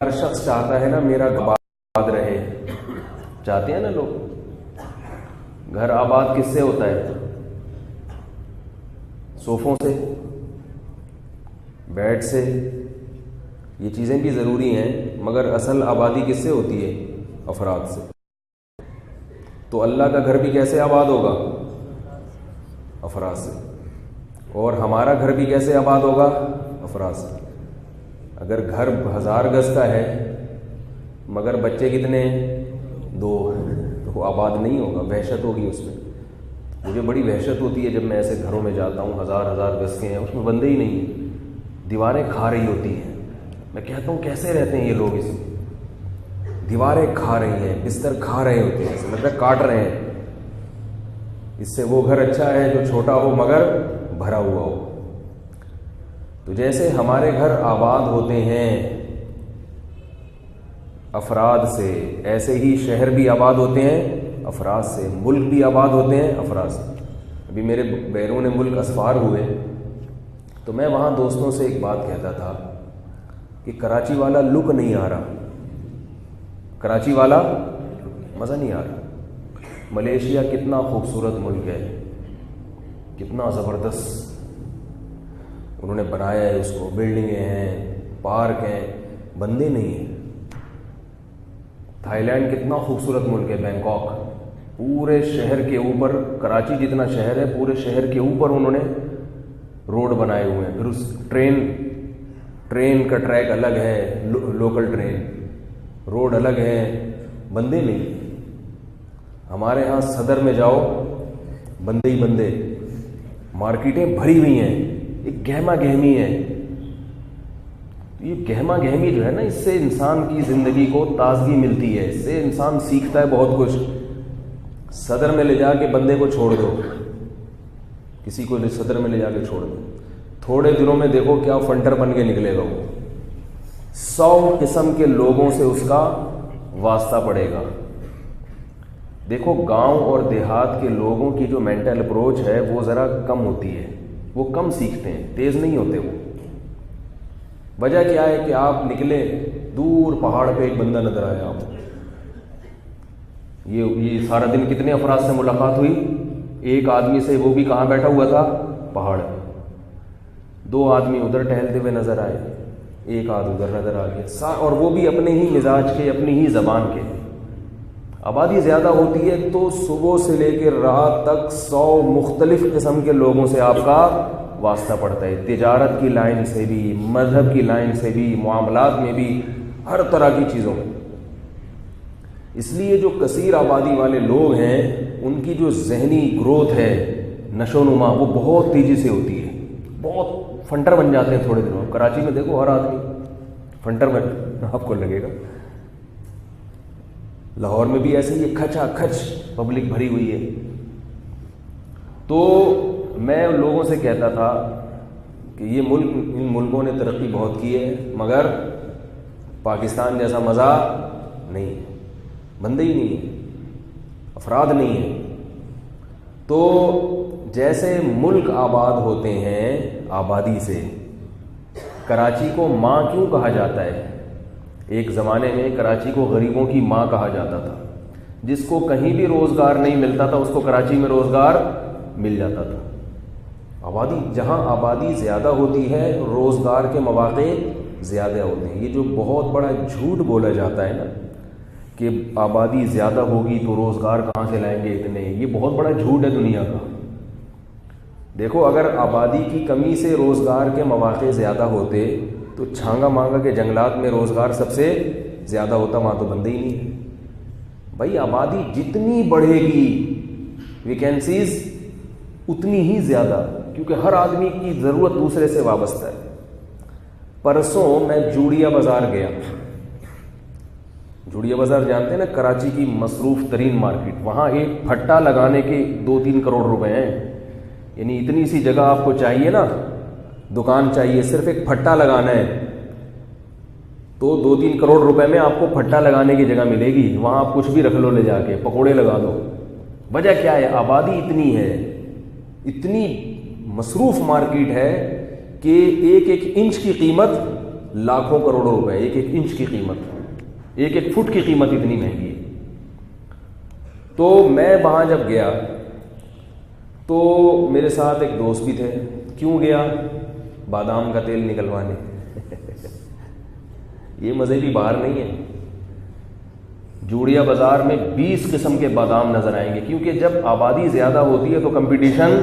ہر شخص چاہتا ہے نا میرا گھر آباد رہے. چاہتے ہیں نا لوگ. گھر آباد کس سے ہوتا ہے؟ صوفوں سے، بیڈ سے. یہ چیزیں بھی ضروری ہیں، مگر اصل آبادی کس سے ہوتی ہے؟ افراد سے. تو اللہ کا گھر بھی کیسے آباد ہوگا؟ افراد سے. اور ہمارا گھر بھی کیسے آباد ہوگا؟ افراد سے. اگر گھر 1000 گز کا ہے مگر بچے کتنے ہیں؟ 2، تو وہ آباد نہیں ہوگا، وحشت ہوگی اس میں. مجھے بڑی وحشت ہوتی ہے جب میں ایسے گھروں میں جاتا ہوں 1000 گز کے ہیں، اس میں بندے ہی نہیں ہیں، دیواریں کھا رہی ہوتی ہیں. میں کہتا ہوں کیسے رہتے ہیں یہ لوگ؟ اس دیواریں کھا رہی ہیں، بستر کھا رہے ہوتے ہیں، ایسا لگتا ہے کاٹ رہے ہیں. اس سے وہ گھر اچھا ہے جو چھوٹا ہو مگر بھرا ہوا ہو. تو جیسے ہمارے گھر آباد ہوتے ہیں افراد سے، ایسے ہی شہر بھی آباد ہوتے ہیں افراد سے، ملک بھی آباد ہوتے ہیں افراد سے. ابھی میرے بیرون ملک اسفار ہوئے تو میں وہاں دوستوں سے ایک بات کہتا تھا کہ کراچی والا لک نہیں آ رہا، کراچی والا مزہ نہیں آ رہا. ملیشیا کتنا خوبصورت ملک ہے، کتنا زبردست انہوں نے بنایا ہے اس کو، بلڈنگیں ہیں، پارک ہیں، بندے نہیں ہیں. تھائی لینڈ کتنا خوبصورت ملک ہے، بینکاک پورے شہر کے اوپر، کراچی جتنا شہر ہے پورے شہر کے اوپر انہوں نے روڈ بنائے ہوئے ہیں. پھر اس ٹرین کا ٹریک الگ ہے، لوکل ٹرین، روڈ الگ ہے، بندے نہیں. ہمارے ہاں صدر میں جاؤ بندے ہی بندے، مارکیٹیں بھری ہوئی ہیں، ایک گہما گہمی ہے. یہ گہما گہمی جو ہے نا، اس سے انسان کی زندگی کو تازگی ملتی ہے، اس سے انسان سیکھتا ہے بہت کچھ. صدر میں لے جا کے بندے کو چھوڑ دو، کسی کو صدر میں لے جا کے چھوڑ دو، تھوڑے دنوں میں دیکھو کیا فنٹر بن کے نکلے گا. وہ 100 قسم کے لوگوں سے اس کا واسطہ پڑے گا. دیکھو گاؤں اور دیہات کے لوگوں کی جو مینٹل اپروچ ہے وہ ذرا کم ہوتی ہے، وہ کم سیکھتے ہیں، تیز نہیں ہوتے. وہ وجہ کیا ہے کہ آپ نکلے دور پہاڑ پہ ایک بندہ نظر آیا آپ کو، یہ سارا دن کتنے افراد سے ملاقات ہوئی؟ ایک آدمی سے، وہ بھی کہاں بیٹھا ہوا تھا؟ پہاڑ پہ. 2 آدمی ادھر ٹہلتے ہوئے نظر آئے، ایک آدھ ادھر نظر آ گیا، اور وہ بھی اپنے ہی مزاج کے، اپنی ہی زبان کے. آبادی زیادہ ہوتی ہے تو صبح سے لے کے رات تک 100 مختلف قسم کے لوگوں سے آپ کا واسطہ پڑتا ہے، تجارت کی لائن سے بھی، مذہب کی لائن سے بھی، معاملات میں بھی، ہر طرح کی چیزوں میں. اس لیے جو کثیر آبادی والے لوگ ہیں ان کی جو ذہنی گروتھ ہے، نشو و نما، وہ بہت تیزی سے ہوتی ہے. بہت فنٹر بن جاتے ہیں تھوڑے دنوں. کراچی میں دیکھو ہر آدمی فنٹر بن آپ کو لگے گا. لاہور میں بھی ایسے ہی کھچا کھچ پبلک بھری ہوئی ہے. تو میں لوگوں سے کہتا تھا کہ یہ ملک، ان ملکوں نے ترقی بہت کی ہے مگر پاکستان جیسا مزہ نہیں ہے، بندے ہی نہیں ہیں، افراد نہیں ہیں. تو جیسے ملک آباد ہوتے ہیں آبادی سے، کراچی کو ماں کیوں کہا جاتا ہے؟ ایک زمانے میں کراچی کو غریبوں کی ماں کہا جاتا تھا. جس کو کہیں بھی روزگار نہیں ملتا تھا اس کو کراچی میں روزگار مل جاتا تھا. آبادی، جہاں آبادی زیادہ ہوتی ہے روزگار کے مواقع زیادہ ہوتے ہیں. یہ جو بہت بڑا جھوٹ بولا جاتا ہے نا کہ آبادی زیادہ ہوگی تو روزگار کہاں سے لائیں گے اتنے، یہ بہت بڑا جھوٹ ہے دنیا کا. دیکھو اگر آبادی کی کمی سے روزگار کے مواقع زیادہ ہوتے تو چھانگا مانگا کے جنگلات میں روزگار سب سے زیادہ ہوتا، وہاں تو بندے ہی نہیں. بھائی آبادی جتنی بڑھے گی ویکینسیز اتنی ہی زیادہ، کیونکہ ہر آدمی کی ضرورت دوسرے سے وابستہ ہے. پرسوں میں جوڑیا بازار گیا. جوڑیا بازار جانتے ہیں نا، کراچی کی مصروف ترین مارکیٹ. وہاں ایک پھٹا لگانے کے 2-3 کروڑ روپے ہیں. یعنی اتنی سی جگہ آپ کو چاہیے نا، دکان چاہیے، صرف ایک پھٹا لگانا ہے تو 2-3 کروڑ روپے میں آپ کو پھٹا لگانے کی جگہ ملے گی. وہاں آپ کچھ بھی رکھ لو، لے جا کے پکوڑے لگا دو. وجہ کیا ہے؟ آبادی اتنی ہے، اتنی مصروف مارکیٹ ہے کہ ایک ایک انچ کی قیمت لاکھوں کروڑوں روپے، ایک ایک انچ کی قیمت، ایک ایک فٹ کی قیمت اتنی مہنگی ہے۔ تو میں وہاں جب گیا تو میرے ساتھ ایک دوست بھی تھے۔ کیوں گیا؟ بادام کا تیل نکلوانے۔ یہ مذہبی باہر نہیں ہے۔ جوڑیا بازار میں 20 قسم کے بادام نظر آئیں گے، کیونکہ جب آبادی زیادہ ہوتی ہے تو کمپٹیشن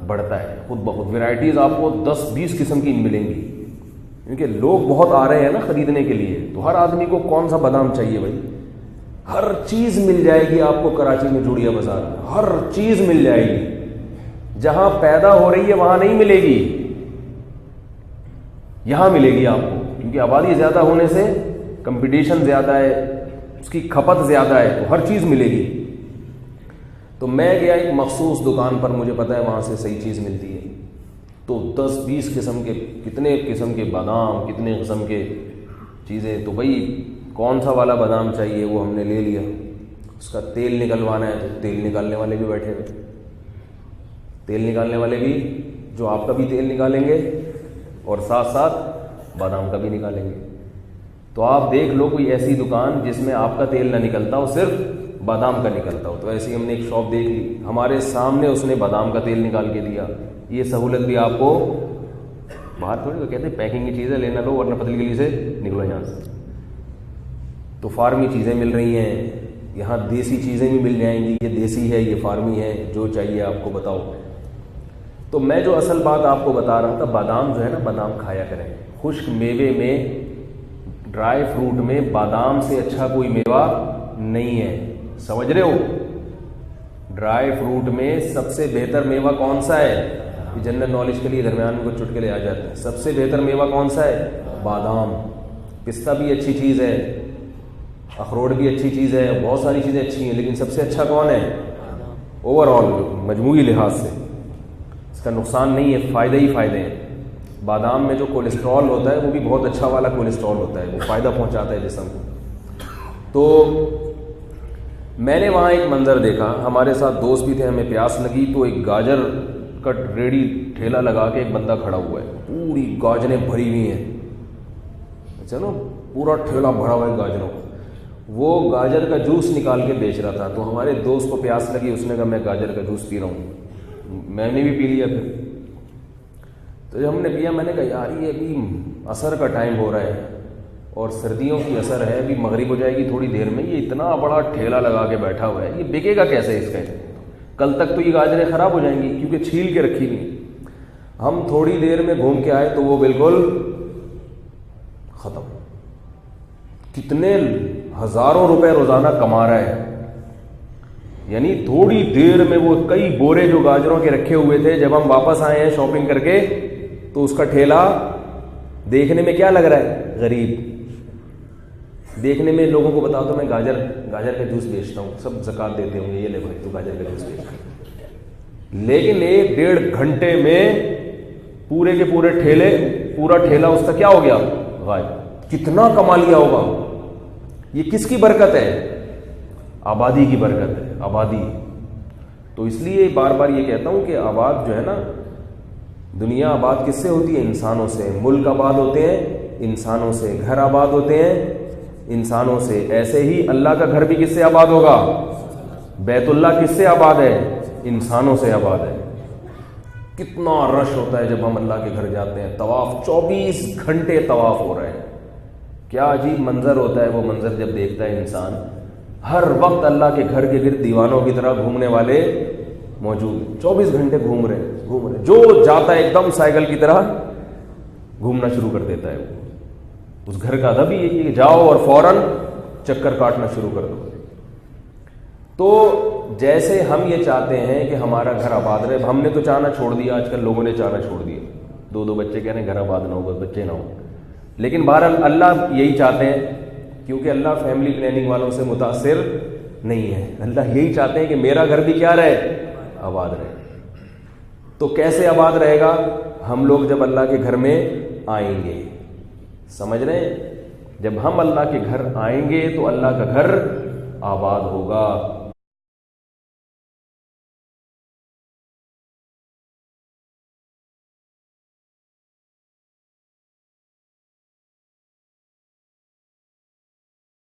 بڑھتا ہے، خود بخود ورائٹیز آپ کو 10-20 قسم کی ملیں گی، کیونکہ لوگ بہت آ رہے ہیں نا خریدنے کے لیے۔ تو ہر آدمی کو کون سا بادام چاہیے بھائی؟ ہر چیز مل جائے گی آپ کو کراچی میں جوڑیا بازار میں، ہر چیز مل جائے گی۔ جہاں پیدا ہو رہی ہے وہاں نہیں ملے گی، یہاں ملے گی آپ کو، کیونکہ آبادی زیادہ ہونے سے کمپٹیشن زیادہ ہے، اس کی کھپت زیادہ ہے، تو ہر چیز ملے گی۔ تو میں گیا ایک مخصوص دکان پر، مجھے پتا ہے وہاں سے صحیح چیز ملتی ہے، تو 10-20 قسم کے، کتنے قسم کے بادام، کتنے قسم کے چیزیں، تو بھائی کون سا والا بادام چاہیے وہ ہم نے لے لیا۔ اس کا تیل نکلوانا ہے تو تیل نکالنے والے بھی بیٹھے ہوئے، تیل نکالنے والے بھی جو آپ کا بھی تیل نکالیں گے اور ساتھ ساتھ بادام کا بھی نکالیں گے۔ تو آپ دیکھ لو کوئی ایسی دکان جس میں آپ کا تیل نہ نکلتا ہو، صرف بادام کا نکلتا ہو۔ تو ایسی ہم نے ایک شاپ دیکھ لی، ہمارے سامنے اس نے بادام کا تیل نکال کے دیا۔ یہ سہولت بھی آپ کو باہر تھوڑی، وہ کہتے ہیں پیکنگ کی چیزیں لینا لو ورنہ پتلی گلی سے نکلو یہاں سے۔ تو فارمی چیزیں مل رہی ہیں یہاں، دیسی چیزیں بھی مل جائیں گی، یہ دیسی ہے، یہ فارمی ہے، جو چاہیے آپ کو بتاؤ۔ تو میں جو اصل بات آپ کو بتا رہا تھا، بادام جو ہے نا، بادام کھایا کریں۔ خشک میوے میں، ڈرائی فروٹ میں بادام سے اچھا کوئی میوہ نہیں ہے، سمجھ رہے ہو؟ ڈرائی فروٹ میں سب سے بہتر میوہ کون سا ہے؟ جنرل نالج کے لیے درمیان میں کچھ چٹکلے آ جاتے ہیں۔ سب سے بہتر میوہ کون سا ہے؟ بادام۔ پستہ بھی اچھی چیز ہے، اخروٹ بھی اچھی چیز ہے، بہت ساری چیزیں اچھی ہیں، لیکن سب سے اچھا کون ہے؟ اوور آل مجموعی لحاظ سے اس کا نقصان نہیں ہے، فائدے ہی فائدے ہیں۔ بادام میں جو کولیسٹرول ہوتا ہے وہ بھی بہت اچھا والا کولیسٹرول ہوتا ہے، وہ فائدہ پہنچاتا ہے جسم کو۔ تو میں نے وہاں ایک منظر دیکھا، ہمارے ساتھ دوست بھی تھے، ہمیں پیاس لگی تو ایک گاجر کا ریڑھی ٹھیلا لگا کے ایک بندہ کھڑا ہوا ہے، پوری گاجریں بھری ہوئی ہیں، چلو پورا ٹھیلا بھرا ہوا ہے گاجروں کا۔ وہ گاجر کا جوس نکال کے بیچ رہا تھا، تو ہمارے دوست کو پیاس لگی، اس نے کہا میں گاجر کا جوس پی رہا ہوں، میں نے بھی پی لیا۔ پھر تو جب ہم نے پیا، میں نے کہا یار یہ ابھی عصر کا ٹائم ہو رہا ہے اور سردیوں کی اثر ہے، ابھی مغرب ہو جائے گی تھوڑی دیر میں، یہ اتنا بڑا ٹھیلا لگا کے بیٹھا ہوا ہے، یہ بکے گا کیسے اس کا؟ کل تک تو یہ گاجریں خراب ہو جائیں گی کیونکہ چھیل کے رکھی ہوئی۔ ہم تھوڑی دیر میں گھوم کے آئے تو وہ بالکل ختم۔ کتنے ہزاروں روپے روزانہ کما رہا ہے، یعنی تھوڑی دیر میں وہ کئی بورے جو گاجروں کے رکھے ہوئے تھے، جب ہم واپس آئے ہیں شاپنگ کر کے تو اس کا ٹھیلا دیکھنے میں کیا لگ رہا ہے؟ غریب۔ دیکھنے میں لوگوں کو بتا دو میں گاجر کا جوس بیچتا ہوں، سب زکوٰۃ دیتے ہوں گے، یہ لے بھائی تو گاجر کا جوس بیچ۔ لیکن 1-1.5 گھنٹے میں پورے کے پورے پورا ٹھیلا اس کا کیا ہو گیا؟ غائب۔ کتنا کما لیا ہوگا؟ یہ کس کی برکت ہے؟ آبادی کی برکت ہے، آبادی۔ تو اس لیے بار بار یہ کہتا ہوں کہ آباد جو ہے نا، دنیا آباد کس سے ہوتی ہے؟ انسانوں سے۔ ملک آباد ہوتے ہیں انسانوں سے، گھر آباد ہوتے ہیں انسانوں سے۔ ایسے ہی اللہ کا گھر بھی کس سے آباد ہوگا؟ بیت اللہ کس سے آباد ہے؟ انسانوں سے آباد ہے۔ کتنا رش ہوتا ہے جب ہم اللہ کے گھر جاتے ہیں، طواف 24 گھنٹے طواف ہو رہا ہے، کیا عجیب منظر ہوتا ہے وہ منظر جب دیکھتا ہے انسان۔ ہر وقت اللہ کے گھر کے گرد دیوانوں کی طرح گھومنے والے موجود ہیں، 24 گھنٹے گھوم رہے ہیں، جو جاتا ہے ایک دم سائیکل کی طرح گھومنا شروع کر دیتا ہے۔ وہ اس گھر کا ادب ہی ہے کہ جاؤ اور فوراً چکر کاٹنا شروع کر دو۔ تو جیسے ہم یہ چاہتے ہیں کہ ہمارا گھر آباد رہے، ہم نے تو چاہنا چھوڑ دیا، آج کل لوگوں نے چاہنا چھوڑ دیا، 2 بچے کہہ رہے ہیں گھر آباد نہ ہو، بس بچے نہ ہو۔ لیکن بہرحال اللہ یہی چاہتے ہیں، کیونکہ اللہ فیملی پلاننگ والوں سے متاثر نہیں ہے، اللہ یہی چاہتے ہیں کہ میرا گھر بھی کیا رہے؟ آباد رہے۔ تو کیسے آباد رہے گا؟ ہم لوگ جب اللہ کے گھر میں آئیں گے، سمجھ رہے ہیں؟ جب ہم اللہ کے گھر آئیں گے تو اللہ کا گھر آباد ہوگا۔